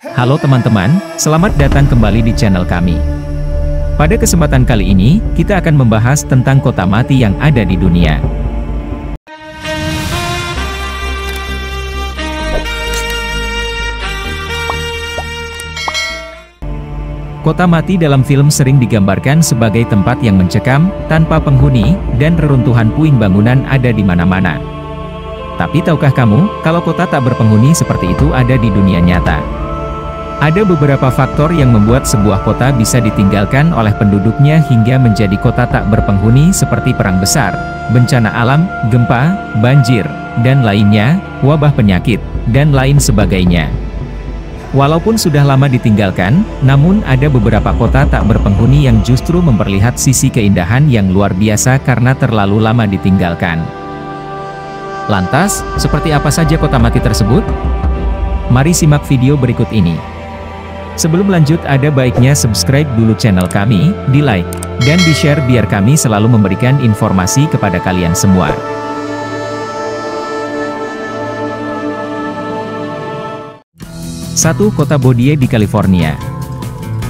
Halo teman-teman, selamat datang kembali di channel kami. Pada kesempatan kali ini, kita akan membahas tentang kota mati yang ada di dunia. Kota mati dalam film sering digambarkan sebagai tempat yang mencekam, tanpa penghuni, dan reruntuhan puing bangunan ada di mana-mana. Tapi tahukah kamu, kalau kota tak berpenghuni seperti itu ada di dunia nyata? Ada beberapa faktor yang membuat sebuah kota bisa ditinggalkan oleh penduduknya hingga menjadi kota tak berpenghuni seperti perang besar, bencana alam, gempa, banjir, dan lainnya, wabah penyakit, dan lain sebagainya. Walaupun sudah lama ditinggalkan, namun ada beberapa kota tak berpenghuni yang justru memperlihat sisi keindahan yang luar biasa karena terlalu lama ditinggalkan. Lantas, seperti apa saja kota mati tersebut? Mari simak video berikut ini. Sebelum lanjut, ada baiknya subscribe dulu channel kami, di-like, dan di-share biar kami selalu memberikan informasi kepada kalian semua. Satu, Kota Bodie di California.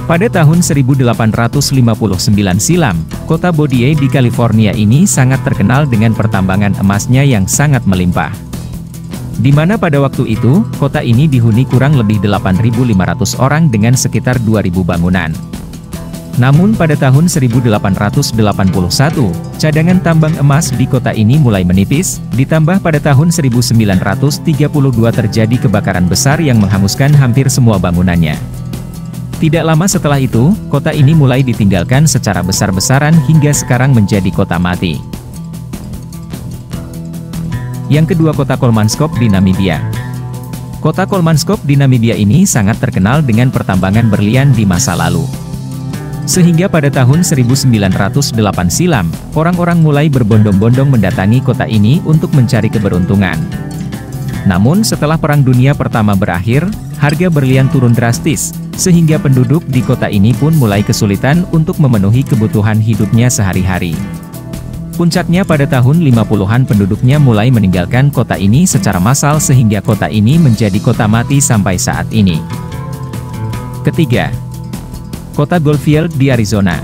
Pada tahun 1859 silam, kota Bodie di California ini sangat terkenal dengan pertambangan emasnya yang sangat melimpah. Di mana pada waktu itu, kota ini dihuni kurang lebih 8.500 orang dengan sekitar 2.000 bangunan. Namun pada tahun 1881, cadangan tambang emas di kota ini mulai menipis, ditambah pada tahun 1932 terjadi kebakaran besar yang menghanguskan hampir semua bangunannya. Tidak lama setelah itu, kota ini mulai ditinggalkan secara besar-besaran hingga sekarang menjadi kota mati. Yang kedua, kota Kolmanskop di Namibia. Kota Kolmanskop di Namibia ini sangat terkenal dengan pertambangan berlian di masa lalu. Sehingga pada tahun 1908 silam, orang-orang mulai berbondong-bondong mendatangi kota ini untuk mencari keberuntungan. Namun setelah Perang Dunia Pertama berakhir, harga berlian turun drastis, sehingga penduduk di kota ini pun mulai kesulitan untuk memenuhi kebutuhan hidupnya sehari-hari. Puncaknya pada tahun 50-an penduduknya mulai meninggalkan kota ini secara massal sehingga kota ini menjadi kota mati sampai saat ini. Ketiga, Kota Goldfield di Arizona.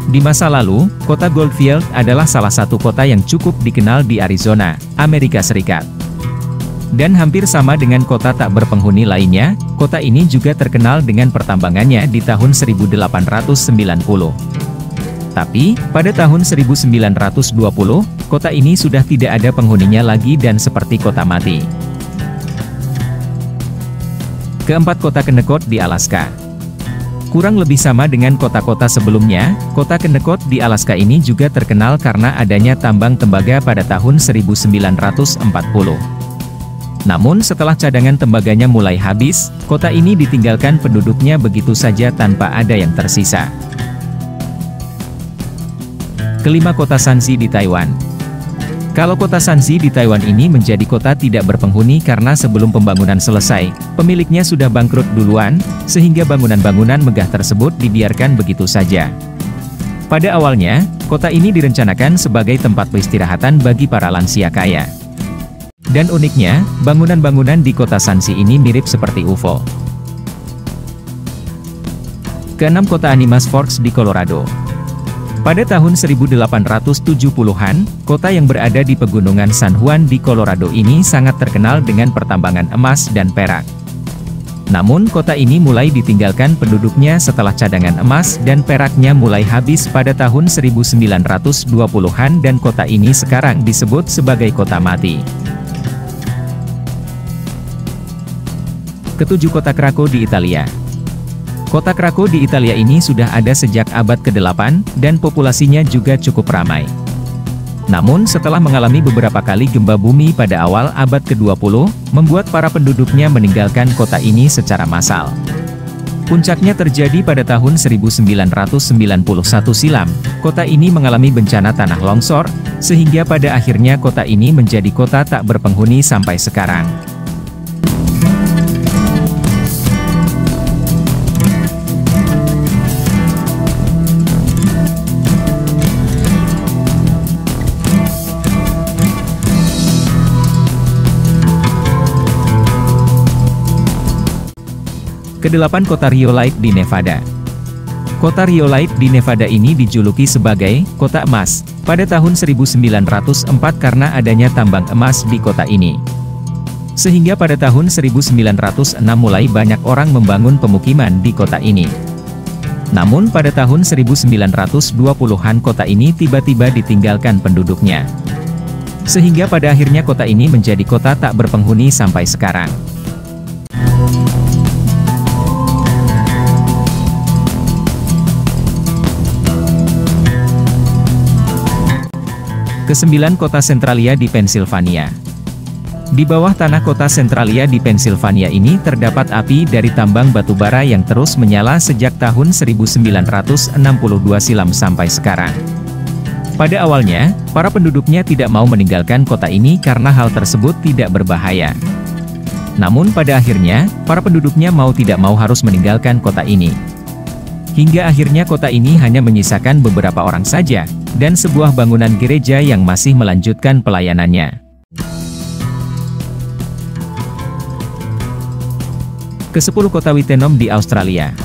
Di masa lalu, kota Goldfield adalah salah satu kota yang cukup dikenal di Arizona, Amerika Serikat. Dan hampir sama dengan kota tak berpenghuni lainnya, kota ini juga terkenal dengan pertambangannya di tahun 1890. Tapi, pada tahun 1920, kota ini sudah tidak ada penghuninya lagi dan seperti kota mati. Keempat, Kota Kennecott di Alaska. Kurang lebih sama dengan kota-kota sebelumnya, kota Kennecott di Alaska ini juga terkenal karena adanya tambang tembaga pada tahun 1940. Namun setelah cadangan tembaganya mulai habis, kota ini ditinggalkan penduduknya begitu saja tanpa ada yang tersisa. Kelima, Kota Shanxi di Taiwan. Kalau kota Shanxi di Taiwan ini menjadi kota tidak berpenghuni karena sebelum pembangunan selesai, pemiliknya sudah bangkrut duluan, sehingga bangunan-bangunan megah tersebut dibiarkan begitu saja. Pada awalnya, kota ini direncanakan sebagai tempat peristirahatan bagi para lansia kaya. Dan uniknya, bangunan-bangunan di kota Shanxi ini mirip seperti UFO. Keenam, Kota Animas Forks di Colorado. Pada tahun 1870-an, kota yang berada di pegunungan San Juan di Colorado ini sangat terkenal dengan pertambangan emas dan perak. Namun kota ini mulai ditinggalkan penduduknya setelah cadangan emas dan peraknya mulai habis pada tahun 1920-an dan kota ini sekarang disebut sebagai kota mati. Ketujuh, Kota Krakow di Italia. Kota Krakow di Italia ini sudah ada sejak abad ke-8, dan populasinya juga cukup ramai. Namun setelah mengalami beberapa kali gempa bumi pada awal abad ke-20, membuat para penduduknya meninggalkan kota ini secara massal. Puncaknya terjadi pada tahun 1991 silam, kota ini mengalami bencana tanah longsor, sehingga pada akhirnya kota ini menjadi kota tak berpenghuni sampai sekarang. Kedelapan, kota Rhyolite di Nevada. Kota Rhyolite di Nevada ini dijuluki sebagai kota emas pada tahun 1904 karena adanya tambang emas di kota ini. Sehingga pada tahun 1906 mulai banyak orang membangun pemukiman di kota ini. Namun pada tahun 1920-an kota ini tiba-tiba ditinggalkan penduduknya. Sehingga pada akhirnya kota ini menjadi kota tak berpenghuni sampai sekarang. Kesembilan, kota Centralia di Pennsylvania. Di bawah tanah kota Centralia di Pennsylvania ini terdapat api dari tambang batubara yang terus menyala sejak tahun 1962 silam sampai sekarang. Pada awalnya, para penduduknya tidak mau meninggalkan kota ini karena hal tersebut tidak berbahaya. Namun pada akhirnya, para penduduknya mau tidak mau harus meninggalkan kota ini. Hingga akhirnya kota ini hanya menyisakan beberapa orang saja, dan sebuah bangunan gereja yang masih melanjutkan pelayanannya. Ke-10, kota Wittenoom di Australia.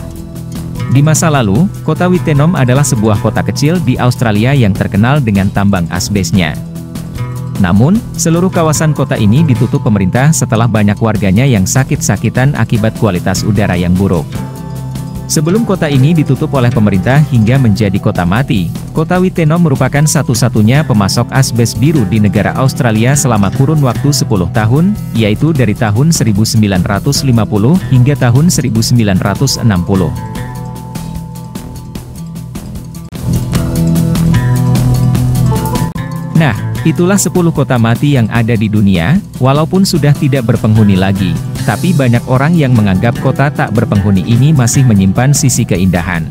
Di masa lalu, kota Wittenoom adalah sebuah kota kecil di Australia yang terkenal dengan tambang asbesnya. Namun, seluruh kawasan kota ini ditutup pemerintah setelah banyak warganya yang sakit-sakitan akibat kualitas udara yang buruk. Sebelum kota ini ditutup oleh pemerintah hingga menjadi kota mati, kota Wittenoom merupakan satu-satunya pemasok asbes biru di negara Australia selama kurun waktu 10 tahun, yaitu dari tahun 1950 hingga tahun 1960. Nah, itulah 10 kota mati yang ada di dunia, walaupun sudah tidak berpenghuni lagi. Tapi banyak orang yang menganggap kota tak berpenghuni ini masih menyimpan sisi keindahan.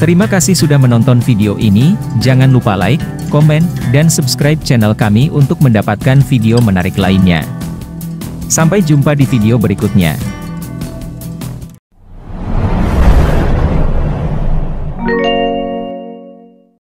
Terima kasih sudah menonton video ini, jangan lupa like, komen, dan subscribe channel kami untuk mendapatkan video menarik lainnya. Sampai jumpa di video berikutnya.